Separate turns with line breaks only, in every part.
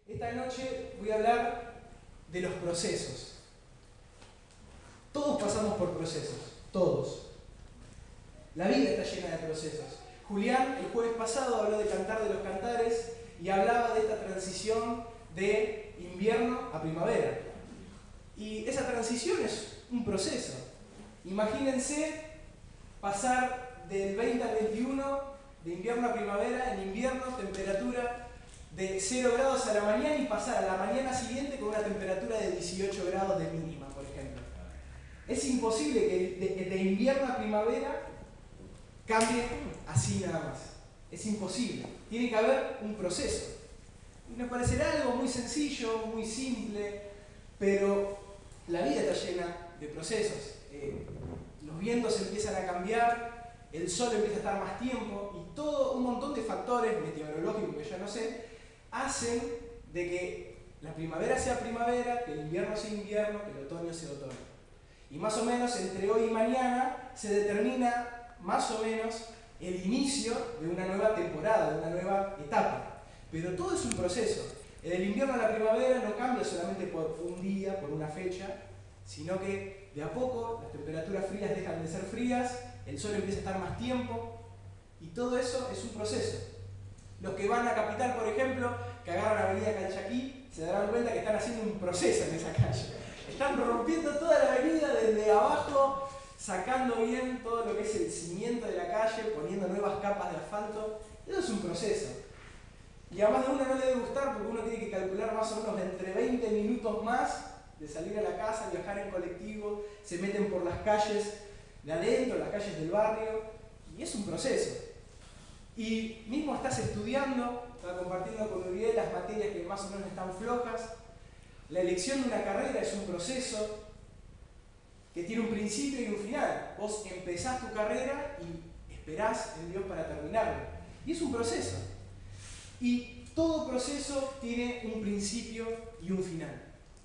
Esta noche voy a hablar de los procesos. Todos pasamos por procesos, todos. La vida está llena de procesos. Julián el jueves pasado habló de Cantar de los Cantares y hablaba de esta transición de invierno a primavera. Y esa transición es un proceso. Imagínense pasar del 20 al 21, de invierno a primavera, en invierno temperatura de 0 grados a la mañana y pasar a la mañana siguiente con una temperatura de 18 grados de mínima, por ejemplo. Es imposible que de invierno a primavera cambie así nada más. Es imposible. Tiene que haber un proceso. Y nos parecerá algo muy sencillo, muy simple, pero la vida está llena de procesos. Los vientos empiezan a cambiar, el sol empieza a estar más tiempo y todo un montón de factores meteorológicos que ya no sé, hacen de que la primavera sea primavera, que el invierno sea invierno, que el otoño sea otoño. Y más o menos entre hoy y mañana se determina más o menos el inicio de una nueva temporada, de una nueva etapa. Pero todo es un proceso. El invierno a la primavera no cambia solamente por un día, por una fecha, sino que de a poco las temperaturas frías dejan de ser frías, el sol empieza a estar más tiempo, y todo eso es un proceso. Los que van a Capital, por ejemplo, que agarran la avenida Calchaquí, se darán cuenta que están haciendo un proceso en esa calle. Están rompiendo toda la avenida desde abajo, sacando bien todo lo que es el cimiento de la calle, poniendo nuevas capas de asfalto. Eso es un proceso. Y a más de uno no le debe gustar porque uno tiene que calcular más o menos entre 20 minutos más de salir a la casa, viajar en colectivo, se meten por las calles de adentro, las calles del barrio, y es un proceso. Y mismo estás estudiando, estás compartiendo con Uriel las materias que más o menos están flojas. La elección de una carrera es un proceso que tiene un principio y un final. Vos empezás tu carrera y esperás en Dios para terminarla. Y es un proceso. Y todo proceso tiene un principio y un final.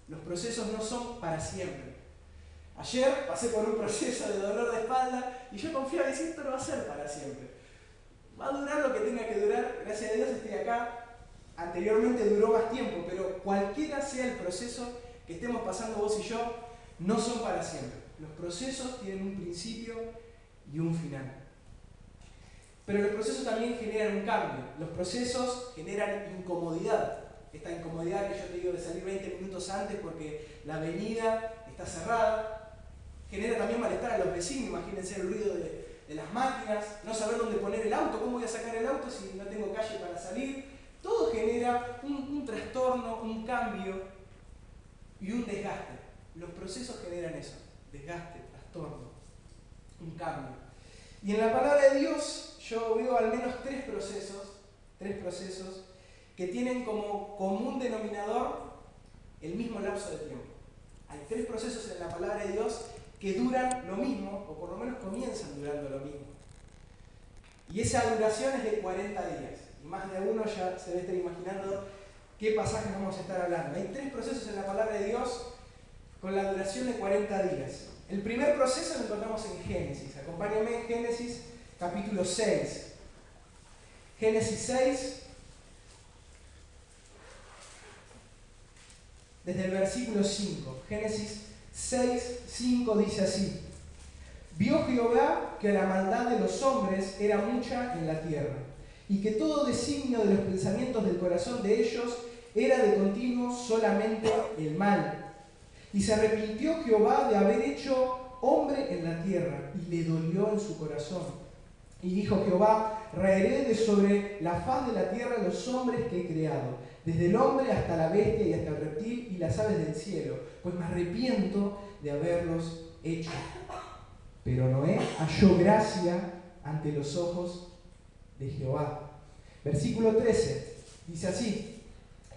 Los procesos no son para siempre. Ayer pasé por un proceso de dolor de espalda y yo confiaba que esto no va a ser para siempre. Va a durar lo que tenga que durar, gracias a Dios estoy acá. Anteriormente duró más tiempo, pero cualquiera sea el proceso que estemos pasando vos y yo, no son para siempre. Los procesos tienen un principio y un final. Pero los procesos también generan un cambio. Los procesos generan incomodidad. Esta incomodidad que yo te digo de salir 20 minutos antes porque la avenida está cerrada, genera también malestar a los vecinos. Imagínense el ruido de las máquinas, no saber dónde poner el auto, cómo voy a sacar el auto si no tengo calle para salir. Todo genera un trastorno, un cambio y un desgaste. Los procesos generan eso, desgaste, trastorno, un cambio. Y en la palabra de Dios yo veo al menos tres procesos que tienen como común denominador el mismo lapso de tiempo. Hay tres procesos en la palabra de Dios que duran lo mismo, o por lo menos comienzan durando lo mismo. Y esa duración es de 40 días. Y más de uno ya se debe estar imaginando qué pasajes vamos a estar hablando. Hay tres procesos en la palabra de Dios con la duración de 40 días. El primer proceso lo encontramos en Génesis. Acompáñame en Génesis capítulo 6. Génesis 6, desde el versículo 5. Génesis 6, 5 dice así: Vio Jehová que la maldad de los hombres era mucha en la tierra, y que todo designio de los pensamientos del corazón de ellos era de continuo solamente el mal. Y se arrepintió Jehová de haber hecho hombre en la tierra, y le dolió en su corazón. Y dijo Jehová: raeré de sobre la faz de la tierra los hombres que he creado, desde el hombre hasta la bestia y hasta el reptil y las aves del cielo, pues me arrepiento de haberlos hecho. Pero Noé halló gracia ante los ojos de Jehová. Versículo 13, dice así: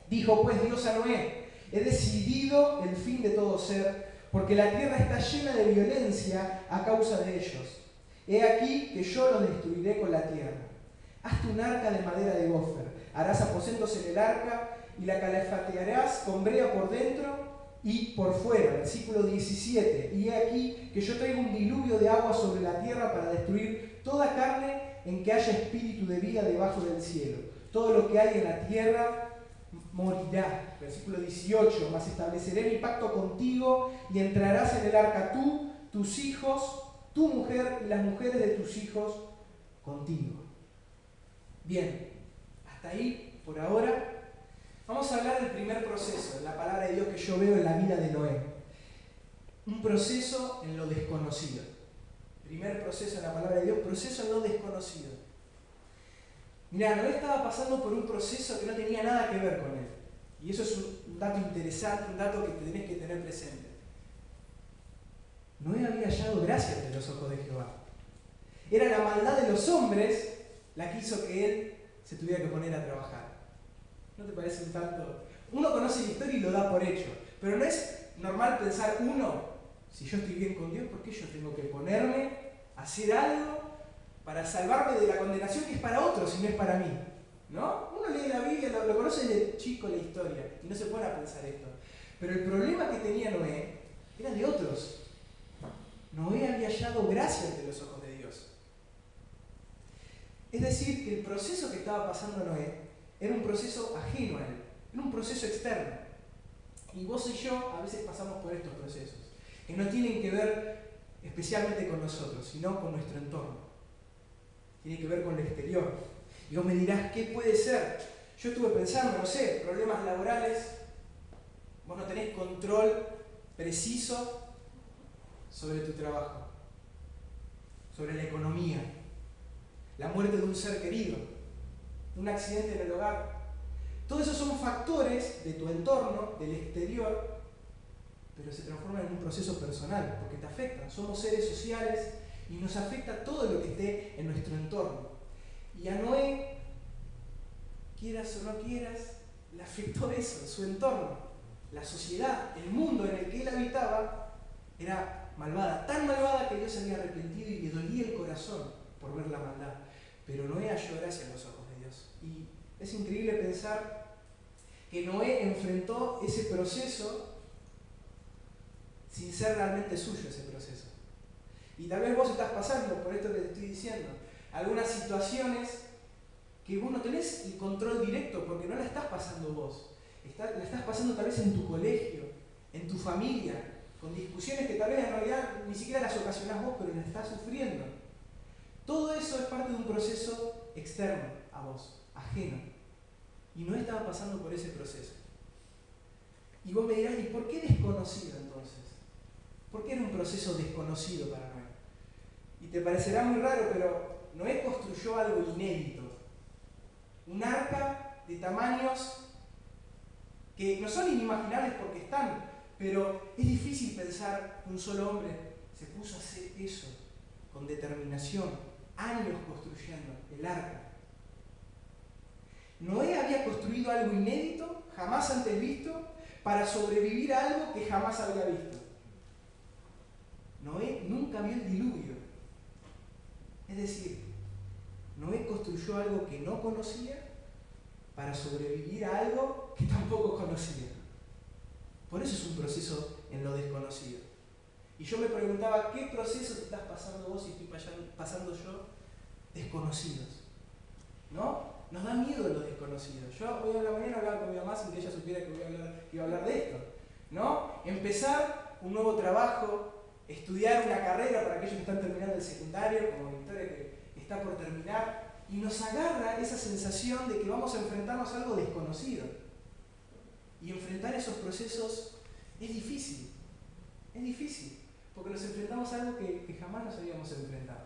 dijo pues Dios a Noé: he decidido el fin de todo ser, porque la tierra está llena de violencia a causa de ellos. He aquí que yo los destruiré con la tierra. Hazte un arca de madera de gofer, harás aposentos en el arca y la calafatearás con brea por dentro y por fuera. Versículo 17. Y he aquí que yo traigo un diluvio de agua sobre la tierra para destruir toda carne en que haya espíritu de vida debajo del cielo. Todo lo que hay en la tierra morirá. Versículo 18, mas estableceré mi pacto contigo y entrarás en el arca tú, tus hijos, tu mujer y las mujeres de tus hijos contigo. Bien, hasta ahí por ahora. Vamos a hablar del primer proceso, de la palabra de Dios que yo veo en la vida de Noé. Un proceso en lo desconocido. Primer proceso en la palabra de Dios, proceso en lo desconocido. Mirá, Noé estaba pasando por un proceso que no tenía nada que ver con él. Y eso es un dato interesante, un dato que tenés que tener presente. Noé había hallado gracia ante los ojos de Jehová. Era la maldad de los hombres la que hizo que él se tuviera que poner a trabajar. ¿No te parece un tanto? Uno conoce la historia y lo da por hecho, pero no es normal pensar uno, si yo estoy bien con Dios, ¿por qué yo tengo que ponerme a hacer algo para salvarme de la condenación que es para otros y no es para mí? ¿No? Uno lee la Biblia, lo conoce desde chico la historia y no se pone a pensar esto. Pero el problema que tenía Noé era de otros. Noé había hallado gracia ante los ojos de Dios. Es decir, que el proceso que estaba pasando Noé era un proceso ajeno a él, era un proceso externo. Y vos y yo a veces pasamos por estos procesos, que no tienen que ver especialmente con nosotros, sino con nuestro entorno. Tiene que ver con lo exterior. Y vos me dirás, ¿qué puede ser? Yo estuve pensando, no sé, problemas laborales, vos no tenés control preciso sobre tu trabajo, sobre la economía, la muerte de un ser querido, un accidente en el hogar. Todos esos son factores de tu entorno, del exterior, pero se transforman en un proceso personal, porque te afectan. Somos seres sociales y nos afecta todo lo que esté en nuestro entorno. Y a Noé, quieras o no quieras, le afectó eso, su entorno. La sociedad, el mundo en el que él habitaba, era malvada, tan malvada que Dios se había arrepentido y le dolía el corazón por ver la maldad. Pero Noé halló gracia en los ojos de Dios. Y es increíble pensar que Noé enfrentó ese proceso sin ser realmente suyo ese proceso. Y tal vez vos estás pasando por esto que te estoy diciendo, algunas situaciones que vos no tenés el control directo porque no la estás pasando vos. La estás pasando tal vez en tu colegio, en tu familia, con discusiones que tal vez en realidad ni siquiera las ocasionás vos, pero las estás sufriendo. Todo eso es parte de un proceso externo a vos, ajeno. Y no estaba pasando por ese proceso. Y vos me dirás, ¿y por qué desconocido entonces? ¿Por qué era un proceso desconocido para Noé? Y te parecerá muy raro, pero Noé construyó algo inédito. Un arca de tamaños que no son inimaginables porque están, pero es difícil pensar que un solo hombre se puso a hacer eso con determinación, años construyendo el arca. Noé había construido algo inédito, jamás antes visto, para sobrevivir a algo que jamás había visto. Noé nunca vio el diluvio. Es decir, Noé construyó algo que no conocía para sobrevivir a algo que tampoco conocía. Por eso es un proceso en lo desconocido. Y yo me preguntaba, ¿qué proceso te estás pasando vos y estoy pasando yo desconocidos? ¿No? Nos da miedo lo desconocido. Yo hoy a la mañana hablaba con mi mamá sin que ella supiera que iba a hablar de esto. ¿No? Empezar un nuevo trabajo, estudiar una carrera para aquellos que están terminando el secundario, como Victoria que está por terminar, y nos agarra esa sensación de que vamos a enfrentarnos a algo desconocido. Y enfrentar esos procesos es difícil, porque nos enfrentamos a algo que jamás nos habíamos enfrentado.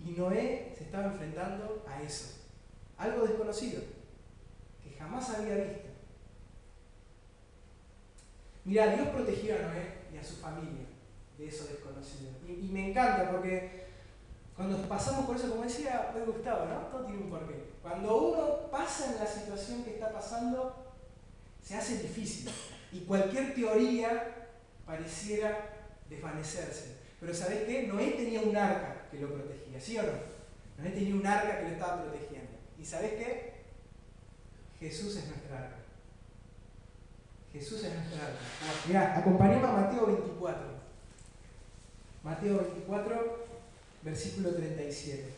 Y Noé se estaba enfrentando a eso, algo desconocido, que jamás había visto. Mirá, Dios protegió a Noé y a su familia de eso desconocido. Y me encanta porque cuando pasamos por eso, como decía Gustavo, ¿no? Todo tiene un porqué. Cuando uno pasa en la situación que está pasando, se hace difícil. Y cualquier teoría pareciera desvanecerse. Pero ¿sabés qué? Noé tenía un arca que lo protegía, ¿sí o no? Noé tenía un arca que lo estaba protegiendo. ¿Y sabés qué? Jesús es nuestra arca. Jesús es nuestra arca. Mirá, acompañemos a Mateo 24. Mateo 24, versículo 37.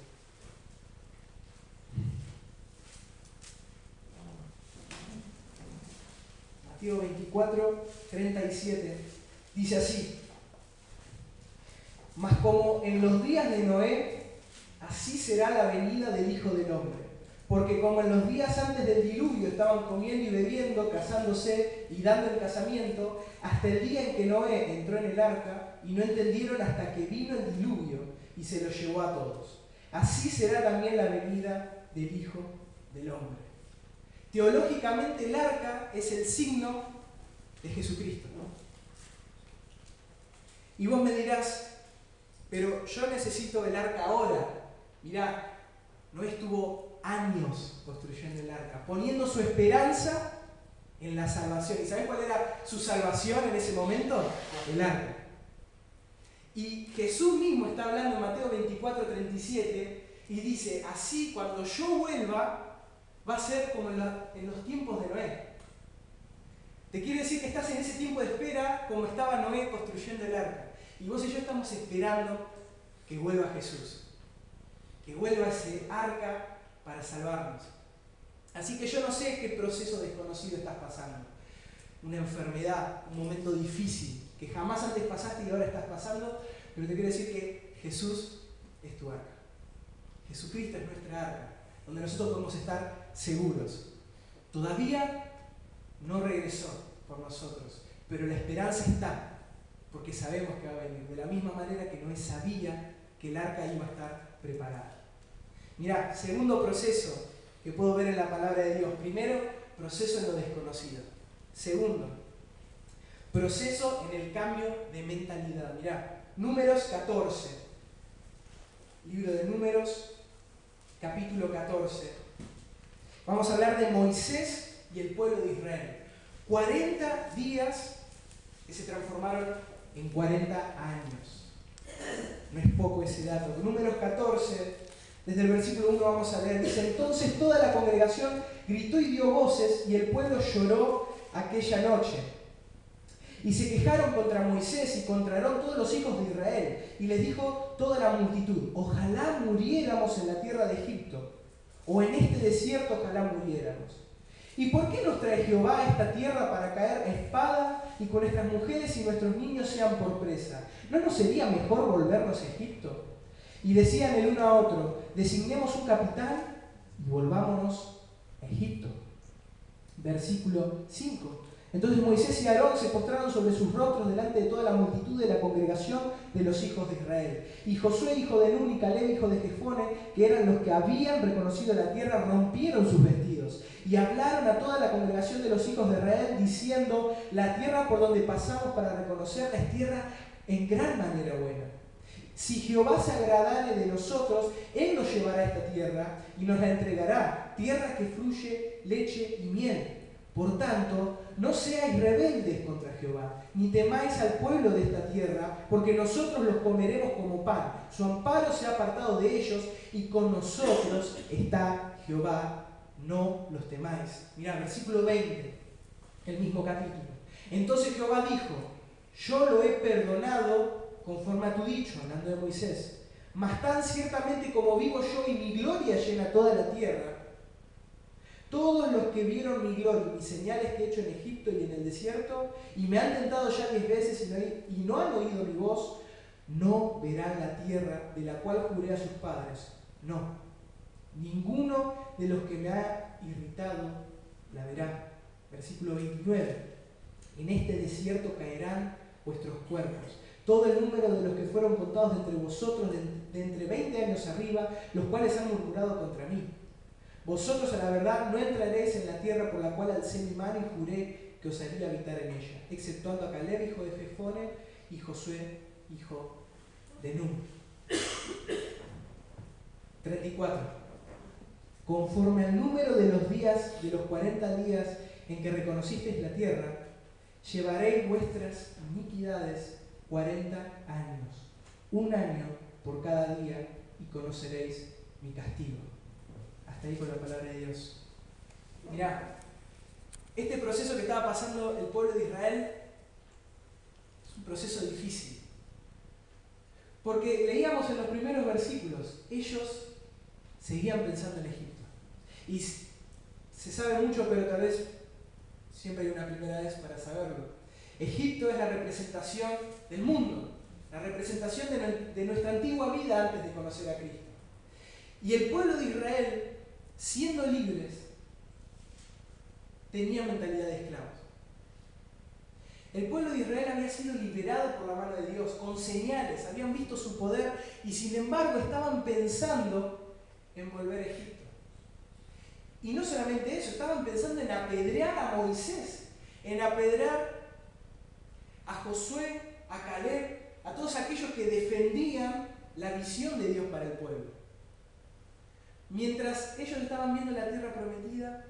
Mateo 24, 37, dice así: mas como en los días de Noé, así será la venida del Hijo del Hombre. Porque como en los días antes del diluvio estaban comiendo y bebiendo, casándose y dando el casamiento, hasta el día en que Noé entró en el arca, y no entendieron hasta que vino el diluvio y se los llevó a todos. Así será también la venida del Hijo del Hombre. Teológicamente el arca es el signo de Jesucristo, ¿no? Y vos me dirás, pero yo necesito el arca ahora. Mirá, Noé estuvo años construyendo el arca, poniendo su esperanza en la salvación. ¿Y sabés cuál era su salvación en ese momento? El arca. Y Jesús mismo está hablando en Mateo 24, 37 y dice, así cuando yo vuelva va a ser como en los tiempos de Noé. Te quiere decir que estás en ese tiempo de espera como estaba Noé construyendo el arca. Y vos y yo estamos esperando que vuelva Jesús, que vuelva ese arca para salvarnos. Así que yo no sé qué proceso desconocido estás pasando. Una enfermedad, un momento difícil que jamás antes pasaste y ahora estás pasando, pero te quiero decir que Jesús es tu arca. Jesucristo es nuestra arca, donde nosotros podemos estar seguros. Todavía no regresó por nosotros, pero la esperanza está, porque sabemos que va a venir, de la misma manera que Noé sabía que el arca iba a estar preparada. Mirá, segundo proceso que puedo ver en la palabra de Dios. Primero, proceso en lo desconocido. Segundo, proceso en el cambio de mentalidad. Mirá, Números 14. Libro de Números, capítulo 14. Vamos a hablar de Moisés y el pueblo de Israel. 40 días que se transformaron en 40 años. No es poco ese dato. Números 14. Desde el versículo 1 vamos a leer, dice: entonces toda la congregación gritó y dio voces, y el pueblo lloró aquella noche. Y se quejaron contra Moisés y contra Aarón todos los hijos de Israel. Y les dijo toda la multitud: ojalá muriéramos en la tierra de Egipto, o en este desierto ojalá muriéramos. ¿Y por qué nos trae Jehová a esta tierra para caer a espada y con nuestras mujeres y nuestros niños sean por presa? ¿No nos sería mejor volvernos a Egipto? Y decían el uno a otro: designemos un capitán y volvámonos a Egipto. Versículo 5. Entonces Moisés y Aarón se postraron sobre sus rostros delante de toda la multitud de la congregación de los hijos de Israel. Y Josué, hijo de Nun, y Caleb, hijo de Jefone, que eran los que habían reconocido la tierra, rompieron sus vestidos y hablaron a toda la congregación de los hijos de Israel, diciendo: la tierra por donde pasamos para reconocerla es tierra en gran manera buena. Si Jehová se agradare de nosotros, Él nos llevará a esta tierra y nos la entregará, tierra que fluye leche y miel. Por tanto, no seáis rebeldes contra Jehová, ni temáis al pueblo de esta tierra, porque nosotros los comeremos como pan. Su amparo se ha apartado de ellos, y con nosotros está Jehová, no los temáis. Mirá, versículo 20, el mismo capítulo. Entonces Jehová dijo: yo lo he perdonado conforme a tu dicho, hablando de Moisés, mas tan ciertamente como vivo yo y mi gloria llena toda la tierra, todos los que vieron mi gloria y mis señales que he hecho en Egipto y en el desierto, y me han tentado ya 10 veces y no han oído mi voz, no verán la tierra de la cual juré a sus padres. No, ninguno de los que me ha irritado la verá. Versículo 29. En este desierto caerán vuestros cuerpos, todo el número de los que fueron contados de entre vosotros de entre 20 años arriba, los cuales han murmurado contra mí. Vosotros a la verdad no entraréis en la tierra por la cual alcé mi mano y juré que os haría habitar en ella, exceptuando a Caleb, hijo de Jefone, y Josué, hijo de Nun. 34. Conforme al número de los días, de los 40 días en que reconocisteis la tierra, llevaréis vuestras iniquidades 40 años, un año por cada día, y conoceréis mi castigo. Hasta ahí con la palabra de Dios. Mirá, este proceso que estaba pasando el pueblo de Israel es un proceso difícil. Porque leíamos en los primeros versículos, ellos seguían pensando en Egipto. Y se sabe mucho, pero tal vez Siempre hay una primera vez para saberlo. Egipto es la representación del mundo, la representación de nuestra antigua vida antes de conocer a Cristo. Y el pueblo de Israel, siendo libres, tenía mentalidad de esclavos. El pueblo de Israel había sido liberado por la mano de Dios, con señales, habían visto su poder y sin embargo estaban pensando en volver a Egipto. Y no solamente eso, estaban pensando en apedrear a Moisés, en apedrear a Josué, a Caleb, a todos aquellos que defendían la visión de Dios para el pueblo. Mientras ellos estaban viendo la tierra prometida,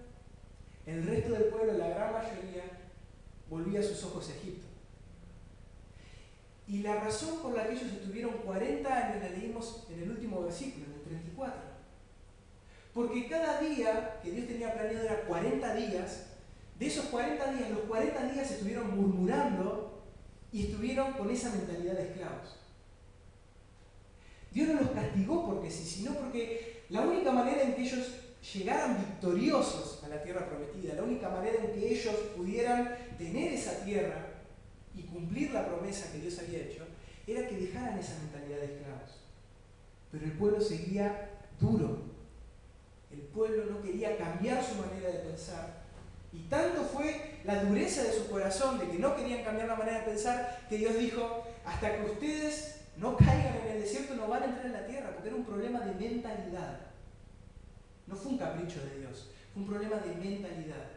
el resto del pueblo, la gran mayoría, volvía sus ojos a Egipto. Y la razón por la que ellos estuvieron 40 años la leímos en el último versículo, en el 34. Porque cada día que Dios tenía planeado era 40 días, de esos 40 días, los 40 días estuvieron murmurando y estuvieron con esa mentalidad de esclavos. Dios no los castigó porque sí, sino porque la única manera en que ellos llegaran victoriosos a la tierra prometida, la única manera en que ellos pudieran tener esa tierra y cumplir la promesa que Dios había hecho, era que dejaran esa mentalidad de esclavos. Pero el pueblo seguía duro. El pueblo no quería cambiar su manera de pensar. Y tanto fue la dureza de su corazón, de que no querían cambiar la manera de pensar, que Dios dijo, hasta que ustedes no caigan en el desierto no van a entrar en la tierra, porque era un problema de mentalidad. No fue un capricho de Dios, fue un problema de mentalidad.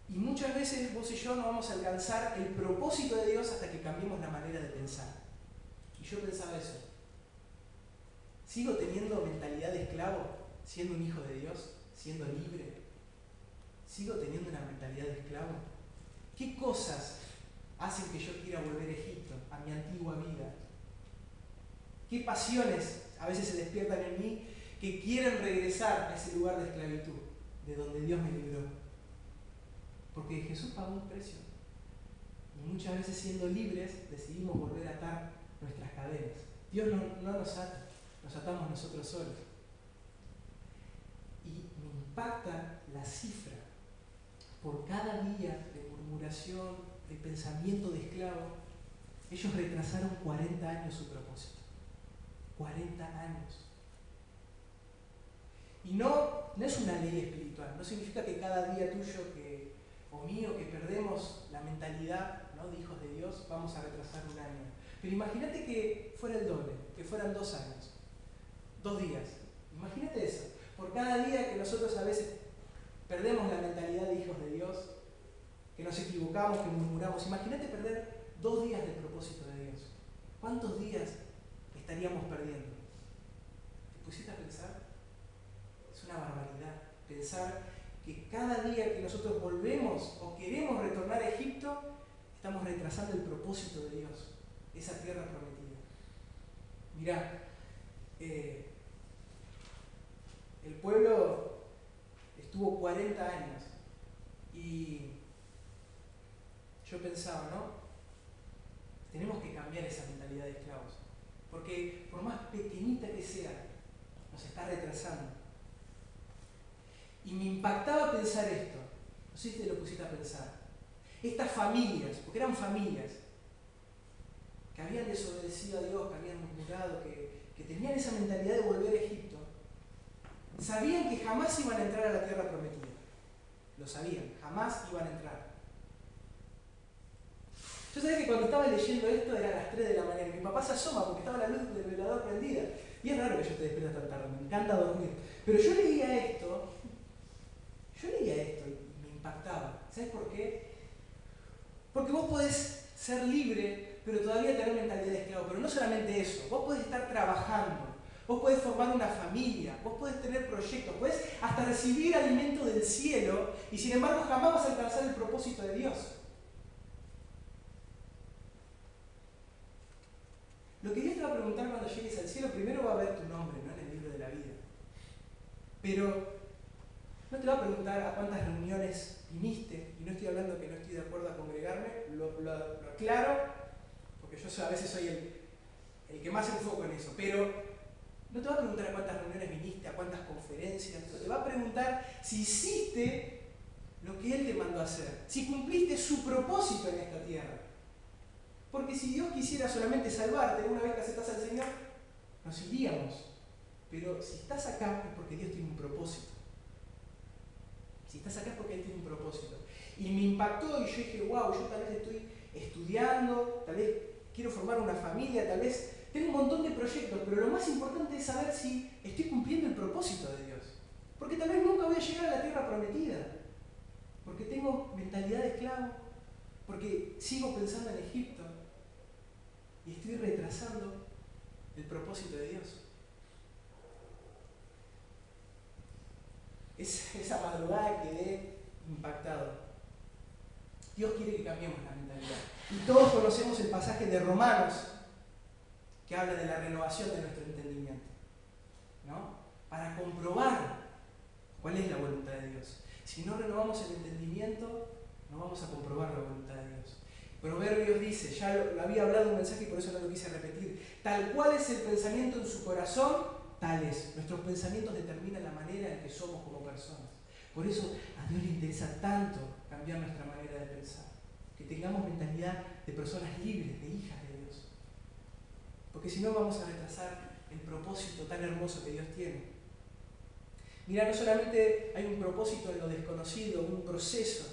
Y muchas veces vos y yo no vamos a alcanzar el propósito de Dios hasta que cambiemos la manera de pensar. Y yo pensaba eso. ¿Sigo teniendo mentalidad de esclavo, siendo un hijo de Dios, siendo libre? ¿Sigo teniendo una mentalidad de esclavo? ¿Qué cosas hacen que yo quiera volver a Egipto, a mi antigua vida? ¿Qué pasiones a veces se despiertan en mí que quieren regresar a ese lugar de esclavitud, de donde Dios me libró? Porque Jesús pagó un precio. Y muchas veces siendo libres decidimos volver a atar nuestras cadenas. Dios no nos ata, nos atamos nosotros solos. Y me impacta la cifra. Por cada día de murmuración, de pensamiento de esclavo, ellos retrasaron 40 años su propósito. 40 años. Y no es una ley espiritual, no significa que cada día tuyo o mío que perdemos la mentalidad, ¿no?, de hijos de Dios, vamos a retrasar un año. Pero imagínate que fuera el doble, que fueran 2 años, 2 días. Imagínate eso. Por cada día que nosotros a veces perdemos la mentalidad de hijos de Dios, que nos equivocamos, que murmuramos, imagínate perder 2 días del propósito de Dios. ¿Cuántos días estaríamos perdiendo? ¿Te pusiste a pensar? Es una barbaridad pensar que cada día que nosotros volvemos o queremos retornar a Egipto, estamos retrasando el propósito de Dios, esa tierra prometida. Mirá, el pueblo estuvo 40 años y yo pensaba, ¿no? Tenemos que cambiar esa mentalidad de esclavos, porque por más pequeñita que sea, nos está retrasando. Y me impactaba pensar esto, no sé si te lo pusiste a pensar, estas familias, porque eran familias, que habían desobedecido a Dios, que habían murmurado, que tenían esa mentalidad de volver a Egipto, sabían que jamás iban a entrar a la tierra prometida. Lo sabían, jamás iban a entrar. Yo sabía que cuando estaba leyendo esto era a las 3 de la mañana. Mi papá se asoma porque estaba la luz del velador prendida. Y es raro que yo esté despierta tan tarde, me encanta dormir. Pero yo leía esto y me impactaba. ¿Sabes por qué? Porque vos podés ser libre, pero todavía tener mentalidad de esclavo. Pero no solamente eso, vos podés estar trabajando, vos podés formar una familia, vos podés tener proyectos, podés hasta recibir alimento del cielo y sin embargo jamás vas a alcanzar el propósito de Dios. Lo que Dios te va a preguntar cuando llegues al cielo, primero va a ver tu nombre, ¿no?, en el libro de la vida. Pero no te va a preguntar a cuántas reuniones viniste, y no estoy hablando que no estoy de acuerdo a congregarme, lo aclaro, porque yo a veces soy el que más enfoco en eso, pero no te va a preguntar a cuántas reuniones viniste, a cuántas conferencias, te va a preguntar si hiciste lo que Él te mandó a hacer, si cumpliste su propósito en esta tierra. Porque si Dios quisiera solamente salvarte, una vez que aceptas al Señor, nos iríamos. Pero si estás acá es porque Dios tiene un propósito. Si estás acá es porque Él tiene un propósito. Y me impactó y yo dije, wow, yo tal vez estoy estudiando, tal vez quiero formar una familia, tal vez tengo un montón de proyectos, pero lo más importante es saber si estoy cumpliendo el propósito de Dios. Porque tal vez nunca voy a llegar a la tierra prometida. Porque tengo mentalidad de esclavo, porque sigo pensando en Egipto y estoy retrasando el propósito de Dios. Esa madrugada quedé impactado. Dios quiere que cambiemos la mentalidad. Y todos conocemos el pasaje de Romanos que habla de la renovación de nuestro entendimiento, ¿no? Para comprobar cuál es la voluntad de Dios. Si no renovamos el entendimiento, no vamos a comprobar la voluntad de Dios. Proverbios dice, ya lo había hablado en un mensaje y por eso no lo quise repetir, tal cual es el pensamiento en su corazón, tal es. Nuestros pensamientos determinan la manera en que somos como personas. Por eso a Dios le interesa tanto cambiar nuestra manera de pensar. Que tengamos mentalidad de personas libres, de hijas de Dios. Porque si no vamos a retrasar el propósito tan hermoso que Dios tiene. Mira, no solamente hay un propósito en lo desconocido, un proceso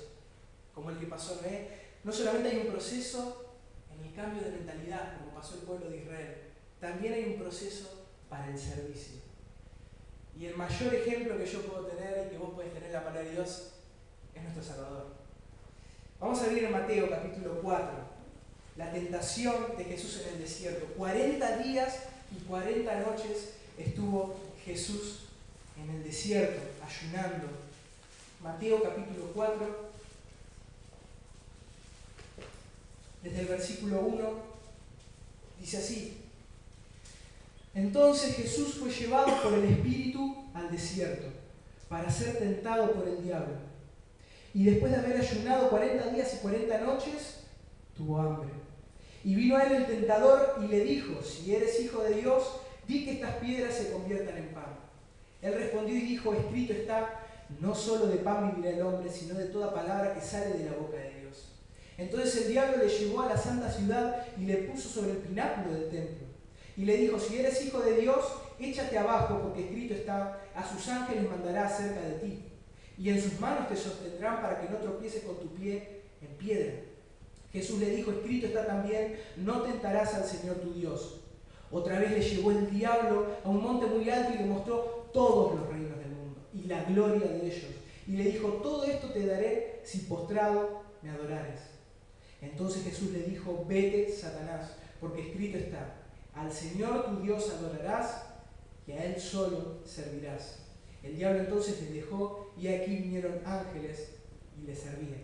como el que pasó Noé, no solamente hay un proceso en el cambio de mentalidad, como pasó el pueblo de Israel, también hay un proceso para el servicio. Y el mayor ejemplo que yo puedo tener y que vos podés tener en la palabra de Dios es nuestro Salvador. Vamos a ver en Mateo capítulo 4, la tentación de Jesús en el desierto. 40 días y 40 noches estuvo Jesús en el desierto, ayunando. Mateo capítulo 4, desde el versículo 1, dice así: Entonces Jesús fue llevado por el Espíritu al desierto, para ser tentado por el diablo. Y después de haber ayunado 40 días y 40 noches, tuvo hambre. Y vino a él el tentador y le dijo: Si eres hijo de Dios, di que estas piedras se conviertan en pan. Él respondió y dijo: Escrito está, no solo de pan vivirá el hombre, sino de toda palabra que sale de la boca de Dios. Entonces el diablo le llevó a la santa ciudad y le puso sobre el pináculo del templo. Y le dijo: Si eres hijo de Dios, échate abajo, porque escrito está: a sus ángeles mandará acerca de ti, y en sus manos te sostendrán para que no tropieces con tu pie en piedra. Jesús le dijo: Escrito está también: no tentarás al Señor tu Dios. Otra vez le llevó el diablo a un monte muy alto y le mostró todos los reinos del mundo y la gloria de ellos. Y le dijo: Todo esto te daré si postrado me adorares. Entonces Jesús le dijo: Vete, Satanás, porque escrito está: al Señor tu Dios adorarás y a Él solo servirás. El diablo entonces le dejó y aquí vinieron ángeles y le servían.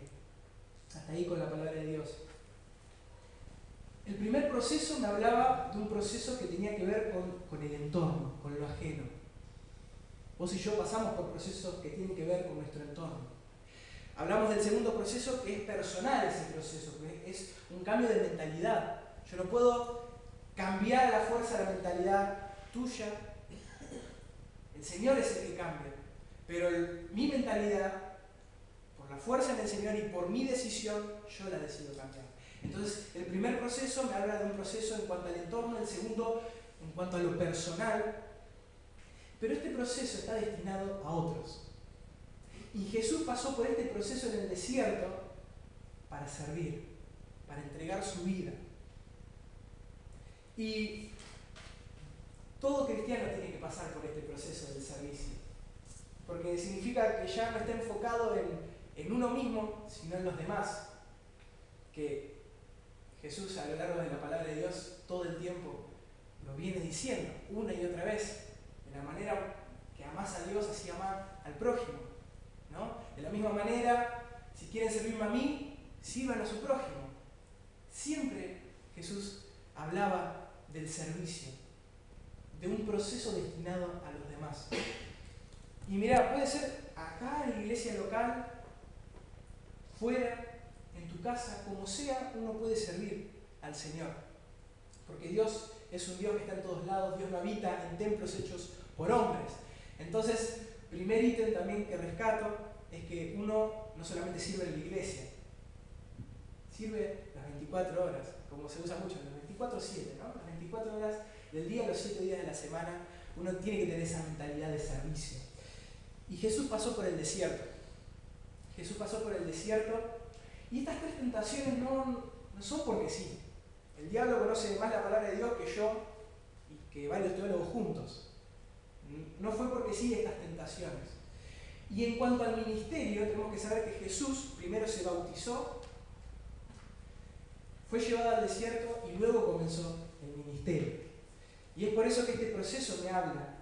Hasta ahí con la palabra de Dios. El primer proceso me hablaba de un proceso que tenía que ver con el entorno, con lo ajeno. Vos y yo pasamos por procesos que tienen que ver con nuestro entorno. Hablamos del segundo proceso, que es personal ese proceso, que es un cambio de mentalidad. Yo no puedo cambiar a la fuerza la mentalidad tuya. El Señor es el que cambia. Pero mi mentalidad, por la fuerza del Señor y por mi decisión, yo la decido cambiar. Entonces, el primer proceso me habla de un proceso en cuanto al entorno, el segundo en cuanto a lo personal. Pero este proceso está destinado a otros. Y Jesús pasó por este proceso en el desierto para servir, para entregar su vida. Y todo cristiano tiene que pasar por este proceso del servicio. Porque significa que ya no está enfocado en uno mismo, sino en los demás. Que Jesús a lo largo de la palabra de Dios todo el tiempo lo viene diciendo una y otra vez, de la manera que amás a Dios así amá al prójimo, ¿no? De la misma manera, si quieren servirme a mí, sirvan a su prójimo. Siempre Jesús hablaba del servicio, de un proceso destinado a los demás. Y mira, puede ser acá en la iglesia local, fuera, en tu casa, como sea, uno puede servir al Señor. Porque Dios es un Dios que está en todos lados, Dios no habita en templos hechos por hombres. Entonces, primer ítem también que rescato es que uno uno no solamente sirve en la iglesia, sirve las 24 horas, como se usa mucho, las 24/7, ¿no? Las 24 horas del día, los 7 días de la semana, uno tiene que tener esa mentalidad de servicio. Y Jesús pasó por el desierto. Jesús pasó por el desierto y estas 3 tentaciones no son porque sí. El diablo conoce más la palabra de Dios que yo y que varios teólogos juntos. No fue porque sí estas tentaciones. Y en cuanto al ministerio, tenemos que saber que Jesús primero se bautizó, fue llevado al desierto y luego comenzó el ministerio. Y es por eso que este proceso me habla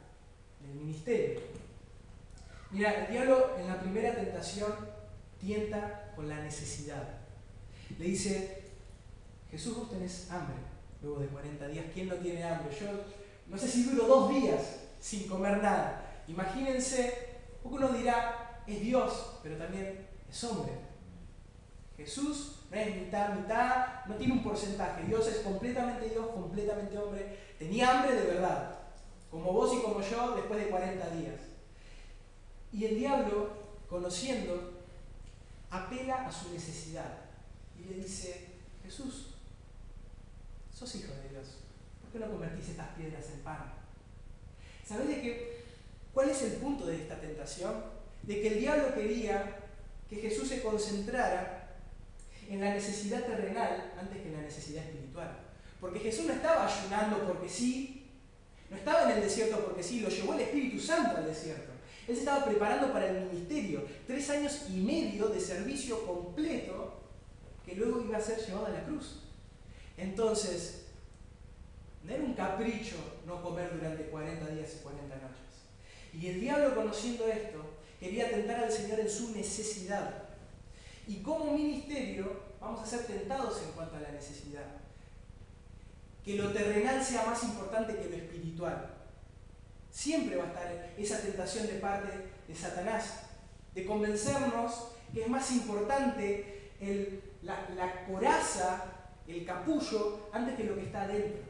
del ministerio. Mira, el diablo en la primera tentación tienta con la necesidad. Le dice, Jesús, vos tenés hambre luego de 40 días. ¿Quién no tiene hambre? Yo no sé si duro 2 días sin comer nada. Imagínense, porque uno dirá, es Dios, pero también es hombre. Jesús no es mitad, mitad, no tiene un porcentaje. Dios es completamente Dios, completamente hombre. Tenía hambre de verdad, como vos y como yo, después de 40 días. Y el diablo, conociendo, apela a su necesidad y le dice, Jesús, sos hijo de Dios, ¿por qué no convertís estas piedras en pan? ¿Sabés cuál es el punto de esta tentación? De que el diablo quería que Jesús se concentrara en la necesidad terrenal antes que en la necesidad espiritual. Porque Jesús no estaba ayunando porque sí, no estaba en el desierto porque sí, lo llevó el Espíritu Santo al desierto. Él se estaba preparando para el ministerio, 3 años y medio de servicio completo que luego iba a ser llevado a la cruz. Entonces, no era un capricho no comer durante 40 días y 40 noches. Y el diablo, conociendo esto, quería tentar al Señor en su necesidad. Y como ministerio vamos a ser tentados en cuanto a la necesidad. Que lo terrenal sea más importante que lo espiritual. Siempre va a estar esa tentación de parte de Satanás, de convencernos que es más importante la coraza, el capullo, antes que lo que está adentro.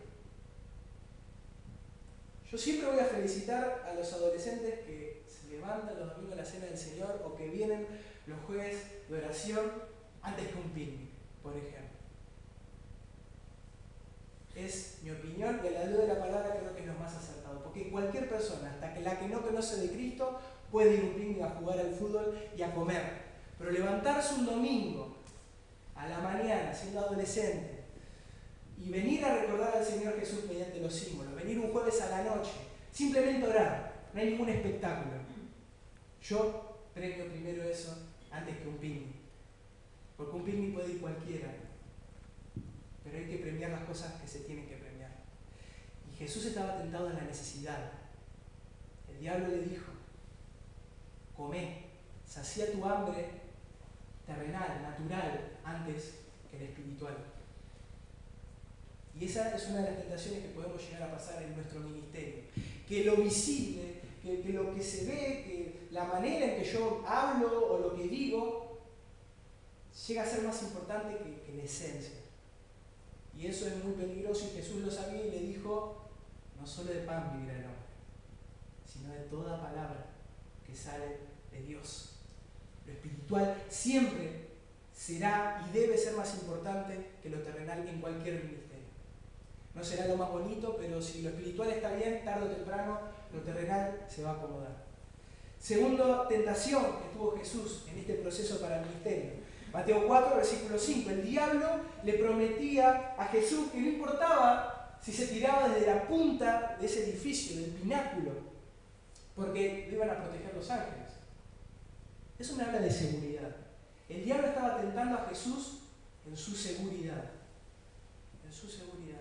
Yo siempre voy a felicitar a los adolescentes que se levantan los domingos a la cena del Señor o que vienen los jueves de oración antes que un picnic, por ejemplo. Es mi opinión y a la luz de la palabra creo que es lo más acertado, porque cualquier persona, hasta que la que no conoce de Cristo, puede ir a un picnic a jugar al fútbol y a comer. Pero levantarse un domingo a la mañana siendo adolescente y venir a recordar al Señor Jesús mediante los símbolos, venir un jueves a la noche, simplemente orar, no hay ningún espectáculo. Yo premio primero eso antes que un picnic, porque un picnic puede ir cualquiera, pero hay que premiar las cosas que se tienen que premiar. Y Jesús estaba tentado en la necesidad. El diablo le dijo, comé, sacía tu hambre terrenal, natural, antes que el espiritual. Y esa es una de las tentaciones que podemos llegar a pasar en nuestro ministerio. Que lo visible, que lo que se ve, que la manera en que yo hablo o lo que digo, llega a ser más importante que la esencia. Y eso es muy peligroso y Jesús lo sabía y le dijo, no solo de pan vivirá el hombre, sino de toda palabra que sale de Dios. Lo espiritual siempre será y debe ser más importante que lo terrenal en cualquier ministerio. No será lo más bonito, pero si lo espiritual está bien, tarde o temprano lo terrenal se va a acomodar. Segunda tentación que tuvo Jesús en este proceso para el ministerio. Mateo 4, versículo 5. El diablo le prometía a Jesús que no importaba si se tiraba desde la punta de ese edificio, del pináculo, porque lo iban a proteger los ángeles. Eso me habla de seguridad. El diablo estaba tentando a Jesús en su seguridad. En su seguridad.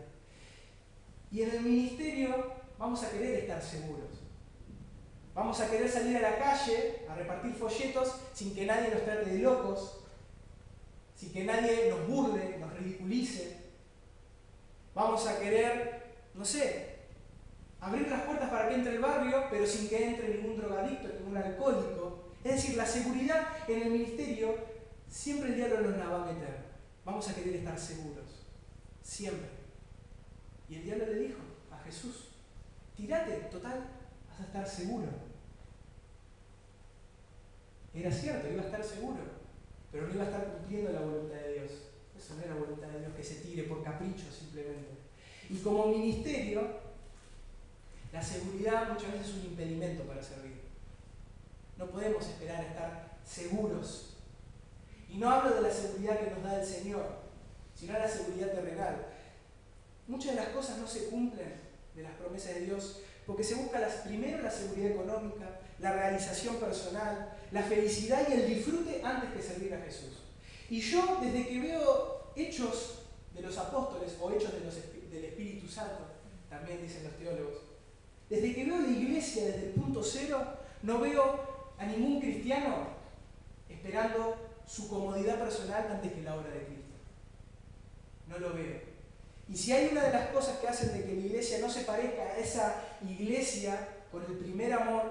Y en el ministerio vamos a querer estar seguros. Vamos a querer salir a la calle a repartir folletos sin que nadie nos trate de locos, sin que nadie nos burle, nos ridiculice. Vamos a querer, no sé, abrir las puertas para que entre el barrio, pero sin que entre ningún drogadicto, ningún alcohólico. Es decir, la seguridad en el ministerio, siempre el diablo nos la va a meter. Vamos a querer estar seguros, siempre. Y el diablo le dijo a Jesús, tírate, total, vas a estar seguro. Era cierto, iba a estar seguro, pero no iba a estar cumpliendo la voluntad de Dios. Eso no es la voluntad de Dios, que se tire por capricho simplemente. Y como ministerio, la seguridad muchas veces es un impedimento para servir. No podemos esperar estar seguros. Y no hablo de la seguridad que nos da el Señor, sino de la seguridad terrenal. Muchas de las cosas no se cumplen de las promesas de Dios porque se busca primero la seguridad económica, la realización personal, la felicidad y el disfrute antes que servir a Jesús. Y yo, desde que veo hechos de los apóstoles o hechos del Espíritu Santo, también dicen los teólogos, desde que veo la iglesia desde el punto cero, no veo a ningún cristiano esperando su comodidad personal antes que la obra de Cristo. No lo veo. Y si hay una de las cosas que hacen de que la iglesia no se parezca a esa iglesia con el primer amor,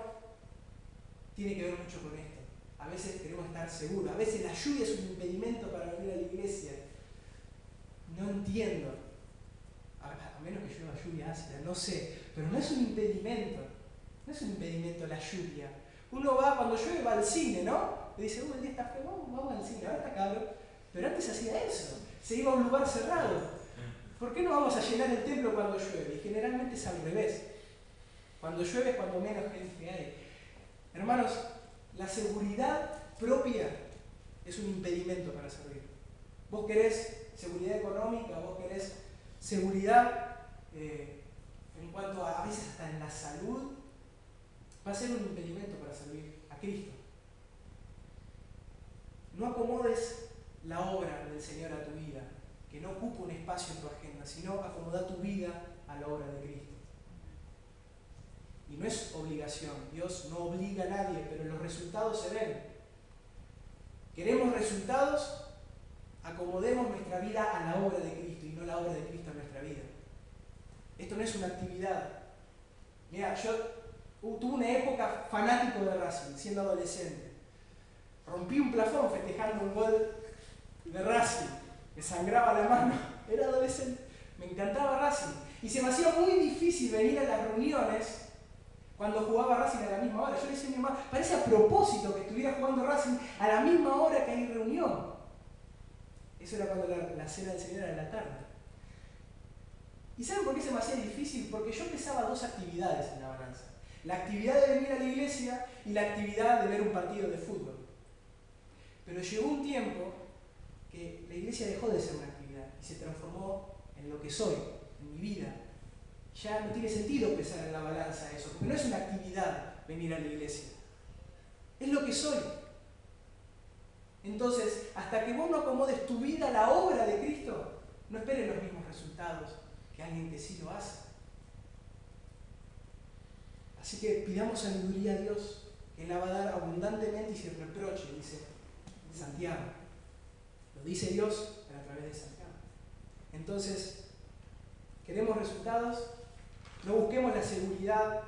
tiene que ver mucho con esto. A veces queremos estar seguros, a veces la lluvia es un impedimento para venir a la iglesia. No entiendo, a menos que llueva lluvia ácida, no sé, pero no es un impedimento, no es un impedimento la lluvia. Uno va, cuando llueve, va al cine, ¿no? Le dice, el día está feo, vamos al cine, ahora está cabrón. Pero antes hacía eso, se iba a un lugar cerrado. ¿Por qué no vamos a llenar el templo cuando llueve? Y generalmente es al revés. Cuando llueve es cuando menos gente hay. Hermanos, la seguridad propia es un impedimento para servir. Vos querés seguridad económica, vos querés seguridad en cuanto a veces hasta en la salud, va a ser un impedimento para servir a Cristo. No acomodes la obra del Señor a tu vida, que no ocupa un espacio en tu agenda, sino acomoda tu vida a la obra de Cristo. Y no es obligación, Dios no obliga a nadie, pero los resultados se ven. ¿Queremos resultados? Acomodemos nuestra vida a la obra de Cristo y no la obra de Cristo a nuestra vida. Esto no es una actividad. Mira, yo tuve una época fanático de Racing, siendo adolescente. Rompí un plafón festejando un gol de Racing. Me sangraba la mano. Era adolescente. Me encantaba Racing. Y se me hacía muy difícil venir a las reuniones cuando jugaba Racing a la misma hora. Yo le decía a mi mamá, parece a propósito que estuviera jugando Racing a la misma hora que hay reunión. Eso era cuando la cena del Señor era en la tarde. ¿Y saben por qué se me hacía difícil? Porque yo pesaba dos actividades en la balanza. La actividad de venir a la iglesia y la actividad de ver un partido de fútbol. Pero llegó un tiempo que la iglesia dejó de ser una actividad y se transformó en lo que soy, en mi vida. Ya no tiene sentido pesar en la balanza eso, porque no es una actividad venir a la iglesia. Es lo que soy. Entonces, hasta que vos no acomodes tu vida a la obra de Cristo, no esperes los mismos resultados que alguien que sí lo hace. Así que pidamos sabiduría a Dios, que Él la va a dar abundantemente y sin reproche, dice Santiago. Lo dice Dios, pero a través de Santiago. Entonces, ¿queremos resultados? No busquemos la seguridad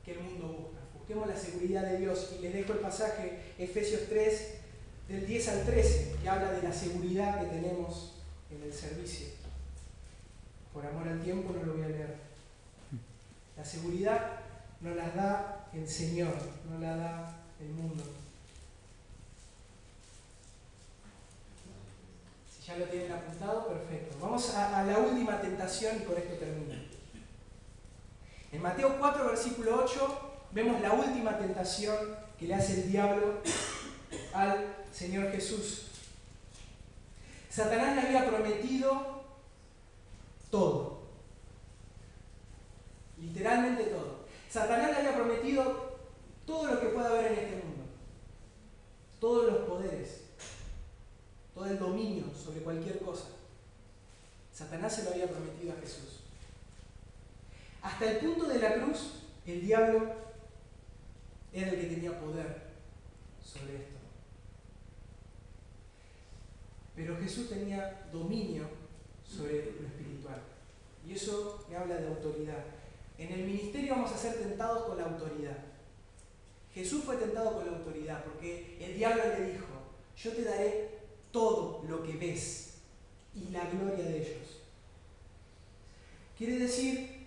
que el mundo busca. Busquemos la seguridad de Dios. Y les dejo el pasaje, Efesios 3, del 10 al 13, que habla de la seguridad que tenemos en el servicio. Por amor al tiempo no lo voy a leer. La seguridad nos la da el Señor, no la da el mundo. Si ya lo tienen apuntado, perfecto. Vamos a la última tentación y con esto termino. En Mateo 4, versículo 8, vemos la última tentación que le hace el diablo al Señor Jesús. Satanás le había prometido todo. Literalmente todo. Satanás le había prometido todo lo que pueda haber en este mundo. Todos los poderes. Todo el dominio sobre cualquier cosa. Satanás se lo había prometido a Jesús. Hasta el punto de la cruz, el diablo era el que tenía poder sobre esto. Pero Jesús tenía dominio sobre lo espiritual. Y eso me habla de autoridad. En el ministerio vamos a ser tentados con la autoridad. Jesús fue tentado con la autoridad porque el diablo le dijo, yo te daré todo lo que ves y la gloria de ellos. Quiere decir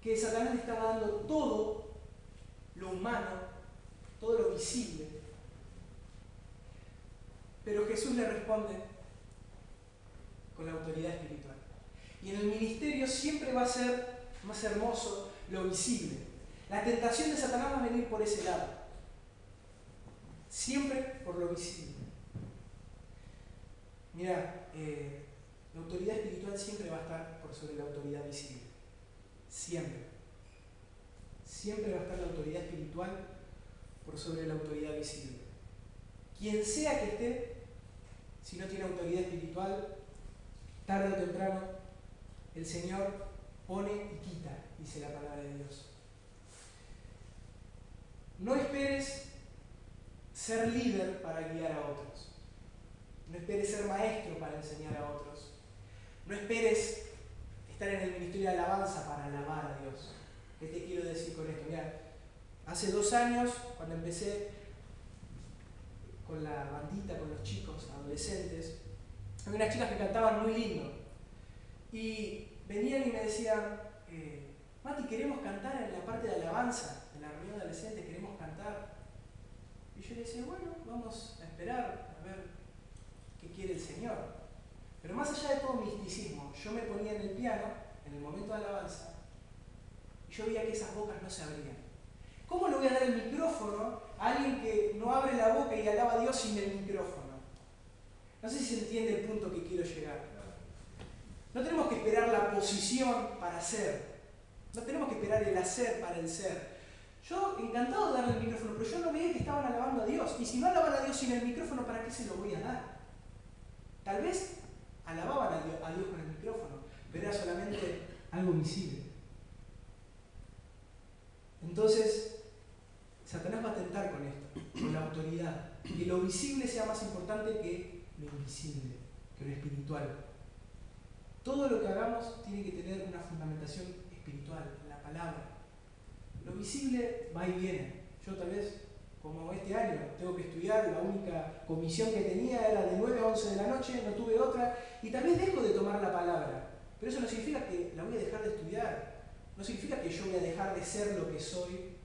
que Satanás le estaba dando todo lo humano todo lo visible. Pero Jesús le responde con la autoridad espiritual. Y en el ministerio siempre va a ser más hermoso lo visible. La tentación de Satanás va a venir por ese lado. Siempre por lo visible. Mira, la autoridad espiritual siempre va a estar por sobre la autoridad visible. Siempre. Siempre va a estar la autoridad espiritual por sobre la autoridad visible. Quien sea que esté, si no tiene autoridad espiritual, tarde o temprano, el Señor pone y quita, dice la palabra de Dios. No esperes ser líder para guiar a otros. No esperes ser maestro para enseñar a otros. No esperes estar en el ministerio de alabanza para alabar a Dios. ¿Qué te quiero decir con esto? Mira, hace 2 años, cuando empecé con la bandita, con los chicos, adolescentes, había unas chicas que cantaban muy lindo. Y venían y me decían, Mati, queremos cantar en la parte de alabanza, en la reunión de adolescentes, queremos cantar. Y yo le decía, bueno, vamos a esperar a ver qué quiere el Señor. Pero más allá de todo misticismo, yo me ponía en el piano, en el momento de alabanza, y yo veía que esas bocas no se abrían. ¿Cómo le voy a dar el micrófono a alguien que no abre la boca y alaba a Dios sin el micrófono? No sé si se entiende el punto que quiero llegar. No tenemos que esperar la posición para ser. No tenemos que esperar el hacer para el ser. Yo encantado de darle el micrófono, pero yo no veía que estaban alabando a Dios. Y si no alaban a Dios sin el micrófono, ¿para qué se lo voy a dar? Tal vez alababan a Dios con el micrófono, pero era solamente algo visible. Entonces, Satanás va a tentar con esto, con la autoridad. Que lo visible sea más importante que lo invisible, que lo espiritual. Todo lo que hagamos tiene que tener una fundamentación espiritual, en la palabra. Lo visible va y viene. Yo tal vez, como este año, tengo que estudiar, la única comisión que tenía era de 9 a 11 de la noche, no tuve otra, y tal vez dejo de tomar la palabra. Pero eso no significa que la voy a dejar de estudiar. No significa que yo voy a dejar de ser lo que soy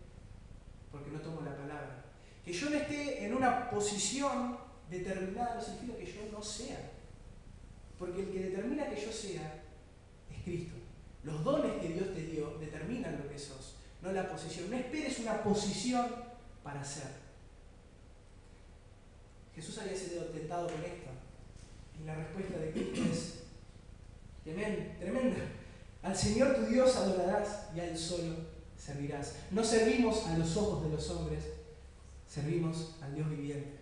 porque no tomo la palabra. Que yo no esté en una posición determinada no significa que yo no sea. Porque el que determina que yo sea es Cristo. Los dones que Dios te dio determinan lo que sos, no la posición. No esperes una posición para ser. Jesús había sido tentado con esto. Y la respuesta de Cristo es tremenda. Al Señor tu Dios adorarás y a Él solo servirás. No servimos a los ojos de los hombres, servimos al Dios viviente.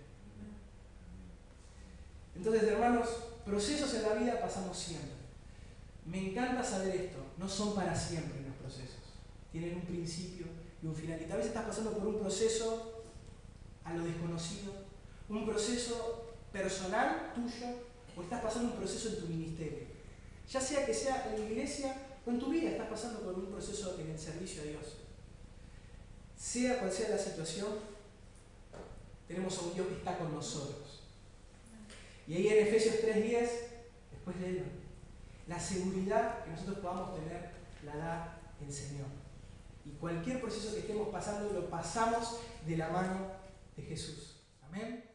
Entonces, hermanos, procesos en la vida pasamos siempre. Me encanta saber esto, no son para siempre los procesos. Tienen un principio y un final. Y tal vez estás pasando por un proceso a lo desconocido, un proceso personal tuyo, o estás pasando un proceso en tu ministerio. Ya sea que sea en la iglesia o en tu vida, estás pasando por un proceso en el servicio a Dios. Sea cual sea la situación, tenemos a un Dios que está con nosotros. Y ahí en Efesios 3:10, después léelo, la seguridad que nosotros podamos tener la da el Señor. Y cualquier proceso que estemos pasando, lo pasamos de la mano de Jesús. Amén.